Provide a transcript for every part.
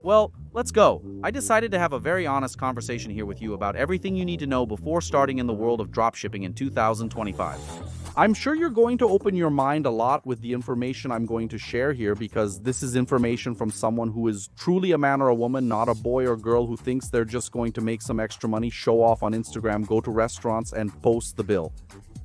Well, let's go. I decided to have a very honest conversation here with you about everything you need to know before starting in the world of dropshipping in 2025. I'm sure you're going to open your mind a lot with the information I'm going to share here because this is information from someone who is truly a man or a woman, not a boy or girl who thinks they're just going to make some extra money, show off on Instagram, go to restaurants, and post the bill.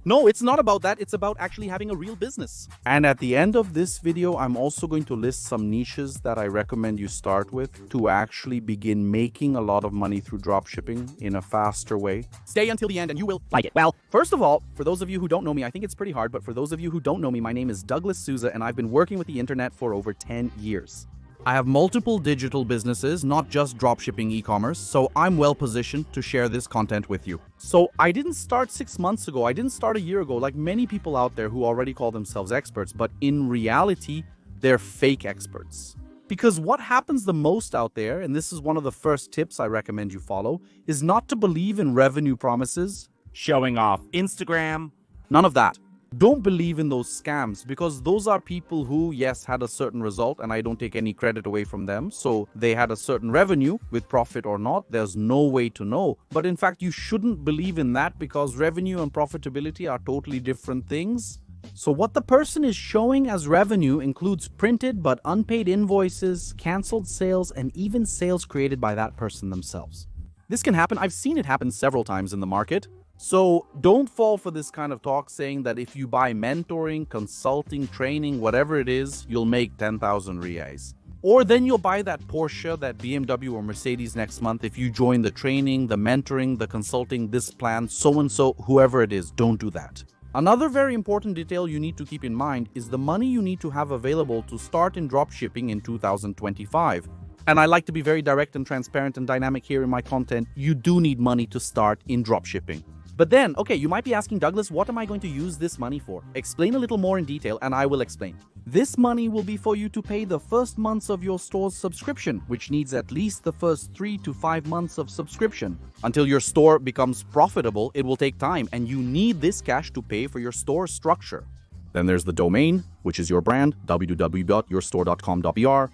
No, it's not about that. It's about actually having a real business. And at the end of this video, I'm also going to list some niches that I recommend you start with to actually begin making a lot of money through dropshipping in a faster way. Stay until the end and you will like it. Well, first of all, for those of you who don't know me, I think it's pretty hard, but for those of you who don't know me, my name is Douglas Souza and I've been working with the internet for over 10 years. I have multiple digital businesses, not just dropshipping e-commerce, so I'm well positioned to share this content with you. So I didn't start 6 months ago, I didn't start a year ago, like many people out there who already call themselves experts, but in reality, they're fake experts. Because what happens the most out there, and this is one of the first tips I recommend you follow, is not to believe in revenue promises, Showing off Instagram. none of that. Don't believe in those scams because those are people who, yes, had a certain result and I don't take any credit away from them. So they had a certain revenue with profit or not. There's no way to know. But in fact, you shouldn't believe in that because revenue and profitability are totally different things. So what the person is showing as revenue includes printed but unpaid invoices, canceled sales, and even sales created by that person themselves. This can happen. I've seen it happen several times in the market. So don't fall for this kind of talk saying that if you buy mentoring, consulting, training, whatever it is, you'll make 10,000 reais. Or then you'll buy that Porsche, that BMW or Mercedes next month if you join the training, the mentoring, the consulting, this plan, so-and-so, whoever it is, don't do that. Another very important detail you need to keep in mind is the money you need to have available to start in dropshipping in 2025. And I like to be very direct and transparent and dynamic here in my content. You do need money to start in dropshipping. But then, okay, you might be asking, Douglas, what am I going to use this money for? Explain a little more in detail and I will explain. This money will be for you to pay the first months of your store's subscription, which needs at least the first 3 to 5 months of subscription. Until your store becomes profitable, it will take time and you need this cash to pay for your store structure. Then there's the domain, which is your brand, www.yourstore.com.br.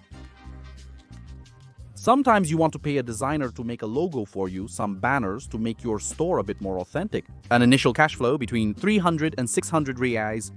Sometimes you want to pay a designer to make a logo for you, some banners to make your store a bit more authentic. An initial cash flow between 300 and 600 reais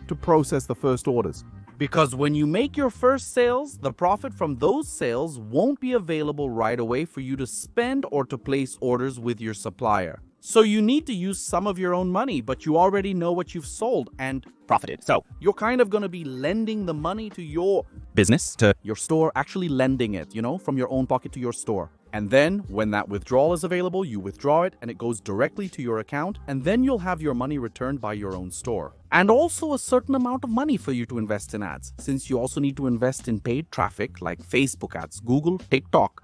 to process the first orders. Because when you make your first sales, the profit from those sales won't be available right away for you to spend or to place orders with your supplier. So you need to use some of your own money, but you already know what you've sold and profited. So you're kind of going to be lending the money to your business, to your store, actually lending it, from your own pocket to your store. And then when that withdrawal is available, you withdraw it and it goes directly to your account. And then you'll have your money returned by your own store. And also a certain amount of money for you to invest in ads, since you also need to invest in paid traffic like Facebook ads, Google, TikTok.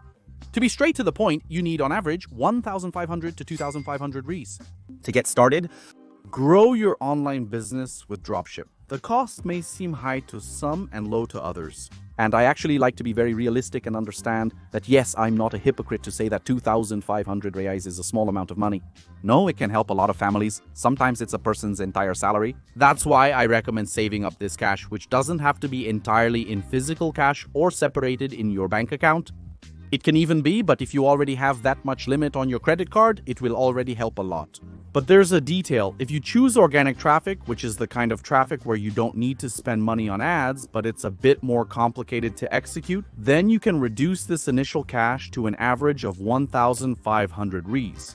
To be straight to the point, you need on average 1,500 to 2,500 reais. To get started, grow your online business with dropship. The cost may seem high to some and low to others. And I actually like to be very realistic and understand that yes, I'm not a hypocrite to say that 2,500 reais is a small amount of money. No, it can help a lot of families. Sometimes it's a person's entire salary. That's why I recommend saving up this cash, which doesn't have to be entirely in physical cash or separated in your bank account. It can even be, but if you already have that much limit on your credit card, it will already help a lot. But there's a detail. If you choose organic traffic, which is the kind of traffic where you don't need to spend money on ads, but it's a bit more complicated to execute, then you can reduce this initial cash to an average of 1,500 reais.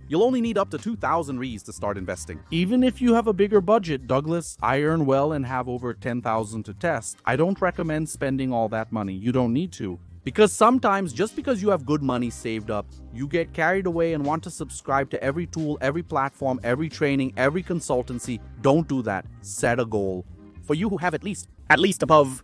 You'll only need up to 2,000 reais to start investing. Even if you have a bigger budget, Douglas, I earn well and have over 10,000 to test. I don't recommend spending all that money. You don't need to. Because sometimes, just because you have good money saved up, you get carried away and want to subscribe to every tool, every platform, every training, every consultancy. Don't do that. Set a goal. For you who have at least above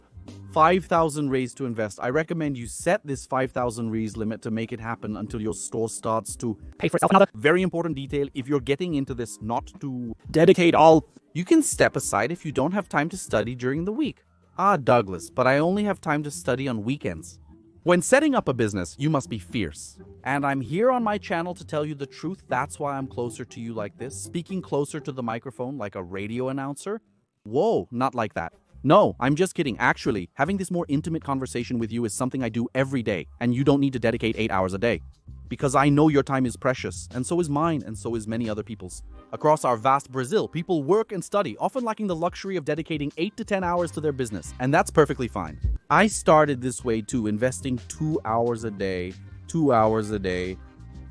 5,000 reais to invest, I recommend you set this 5,000 reais limit to make it happen until your store starts to pay for itself. Another very important detail, if you're getting into this not to dedicate all, you can step aside if you don't have time to study during the week. Douglas, but I only have time to study on weekends. When setting up a business, you must be fierce. And I'm here on my channel to tell you the truth. That's why I'm closer to you like this, speaking closer to the microphone like a radio announcer. Whoa, not like that. No, I'm just kidding. Actually, having this more intimate conversation with you is something I do every day, and you don't need to dedicate 8 hours a day. Because I know your time is precious, and so is mine, and so is many other people's. Across our vast Brazil, people work and study, often lacking the luxury of dedicating 8 to 10 hours to their business, and that's perfectly fine. I started this way too, investing 2 hours a day, 2 hours a day,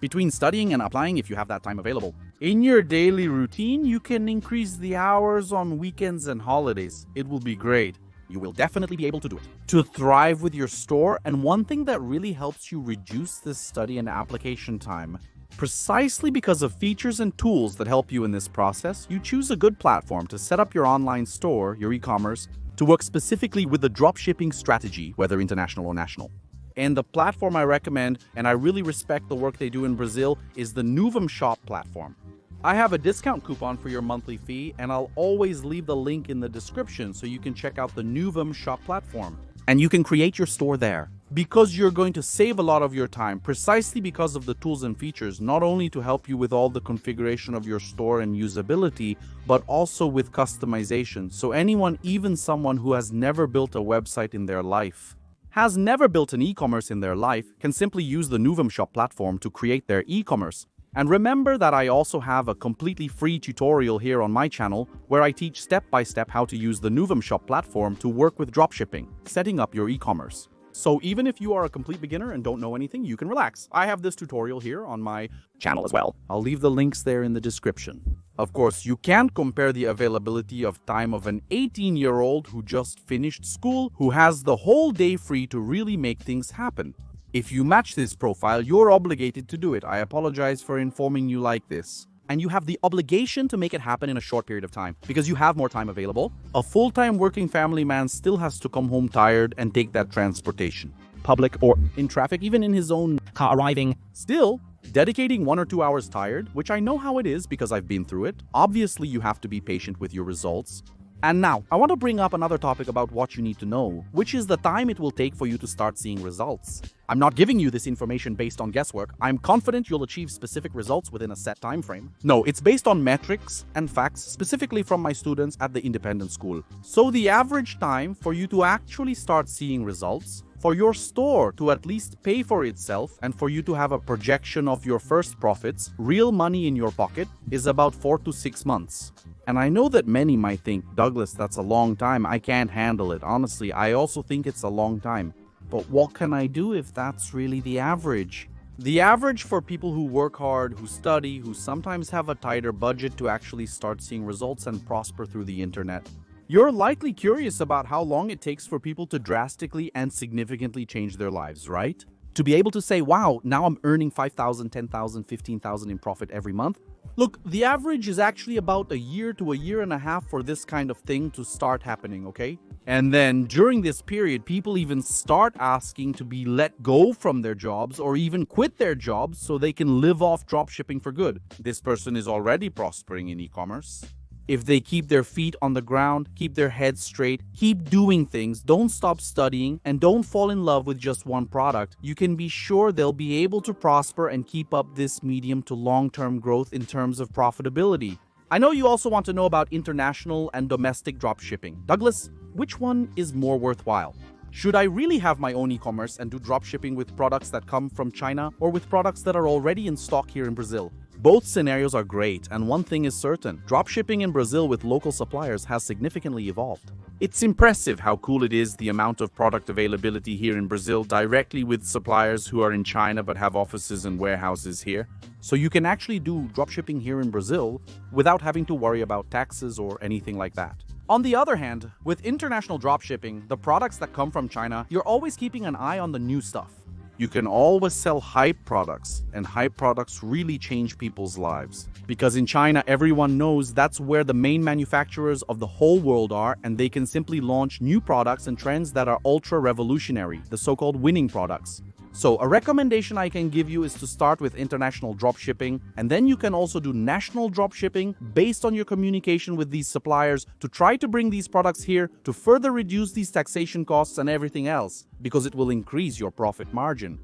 between studying and applying if you have that time available. In your daily routine, you can increase the hours on weekends and holidays. It will be great. You will definitely be able to do it. To thrive with your store, and one thing that really helps you reduce this study and application time, precisely because of features and tools that help you in this process, you choose a good platform to set up your online store, your e-commerce, to work specifically with the dropshipping strategy, whether international or national. And the platform I recommend, and I really respect the work they do in Brazil, is the Nuvum Shop platform. I have a discount coupon for your monthly fee, and I'll always leave the link in the description so you can check out the Nuvum Shop platform. And you can create your store there. Because you're going to save a lot of your time, precisely because of the tools and features, not only to help you with all the configuration of your store and usability, but also with customization. So anyone, even someone who has never built a website in their life, has never built an e-commerce in their life, can simply use the Nuvum Shop platform to create their e-commerce. And remember that I also have a completely free tutorial here on my channel where I teach step-by-step how to use the Nuvum Shop platform to work with dropshipping, setting up your e-commerce. So even if you are a complete beginner and don't know anything, you can relax. I have this tutorial here on my channel as well. I'll leave the links there in the description. Of course, you can't compare the availability of time of an 18-year-old who just finished school, who has the whole day free to really make things happen. If you match this profile, you're obligated to do it. I apologize for informing you like this. And you have the obligation to make it happen in a short period of time because you have more time available. A full-time working family man still has to come home tired and take that transportation, public or in traffic, even in his own car arriving. Still, dedicating 1 or 2 hours tired, which I know how it is because I've been through it. Obviously, you have to be patient with your results. And now, I want to bring up another topic about what you need to know, which is the time it will take for you to start seeing results. I'm not giving you this information based on guesswork. I'm confident you'll achieve specific results within a set time frame. No, it's based on metrics and facts, specifically from my students at the independent school. So the average time for you to actually start seeing results, for your store to at least pay for itself, and for you to have a projection of your first profits, real money in your pocket, is about 4 to 6 months. And I know that many might think, Douglas, that's a long time. I can't handle it. Honestly, I also think it's a long time. But what can I do if that's really the average? The average for people who work hard, who study, who sometimes have a tighter budget to actually start seeing results and prosper through the internet. You're likely curious about how long it takes for people to drastically and significantly change their lives, right? To be able to say, wow, now I'm earning 5,000, 10,000, 15,000 in profit every month. Look, the average is actually about a year to a year and a half for this kind of thing to start happening, okay? And then during this period, people even start asking to be let go from their jobs or even quit their jobs so they can live off dropshipping for good. This person is already prospering in e-commerce. If they keep their feet on the ground, keep their heads straight, keep doing things, don't stop studying, and don't fall in love with just one product, you can be sure they'll be able to prosper and keep up this medium to long-term growth in terms of profitability. I know you also want to know about international and domestic dropshipping. Douglas, which one is more worthwhile? Should I really have my own e-commerce and do dropshipping with products that come from China or with products that are already in stock here in Brazil? Both scenarios are great, and one thing is certain, dropshipping in Brazil with local suppliers has significantly evolved. It's impressive how cool it is, the amount of product availability here in Brazil directly with suppliers who are in China but have offices and warehouses here. So you can actually do dropshipping here in Brazil without having to worry about taxes or anything like that. On the other hand, with international dropshipping, the products that come from China, you're always keeping an eye on the new stuff. You can always sell hype products, and hype products really change people's lives. Because in China, everyone knows that's where the main manufacturers of the whole world are, and they can simply launch new products and trends that are ultra revolutionary, the so-called winning products. So a recommendation I can give you is to start with international dropshipping, and then you can also do national dropshipping based on your communication with these suppliers to try to bring these products here to further reduce these taxation costs and everything else, because it will increase your profit margin.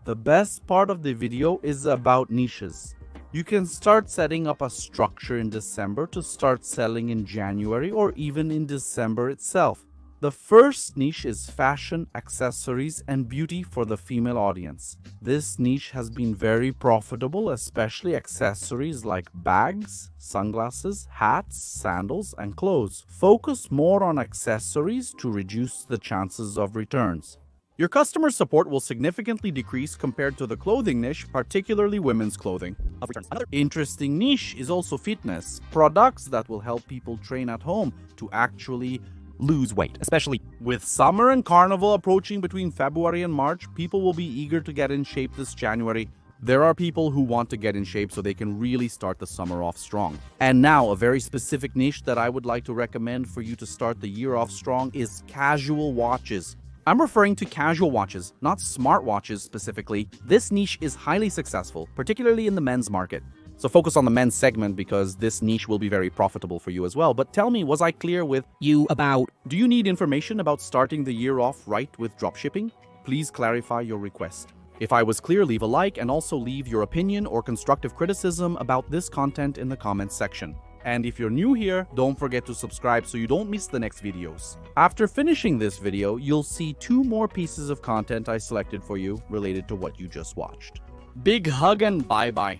The best part of the video is about niches. You can start setting up a structure in December to start selling in January or even in December itself. The first niche is fashion, accessories, and beauty for the female audience. This niche has been very profitable, especially accessories like bags, sunglasses, hats, sandals, and clothes. Focus more on accessories to reduce the chances of returns. Your customer support will significantly decrease compared to the clothing niche, particularly women's clothing. Another interesting niche is also fitness, products that will help people train at home to actually lose weight, especially with summer and carnival approaching between February and March. People will be eager to get in shape this January. There are people who want to get in shape so they can really start the summer off strong. And now, a very specific niche that I would like to recommend for you to start the year off strong is casual watches. I'm referring to casual watches, not smartwatches specifically. This niche is highly successful, particularly in the men's market. So focus on the men's segment because this niche will be very profitable for you as well. But tell me, was I clear with you about do you need information about starting the year off right with dropshipping? Please clarify your request. If I was clear, leave a like and also leave your opinion or constructive criticism about this content in the comments section. And if you're new here, don't forget to subscribe so you don't miss the next videos. After finishing this video, you'll see 2 more pieces of content I selected for you related to what you just watched. Big hug and bye-bye.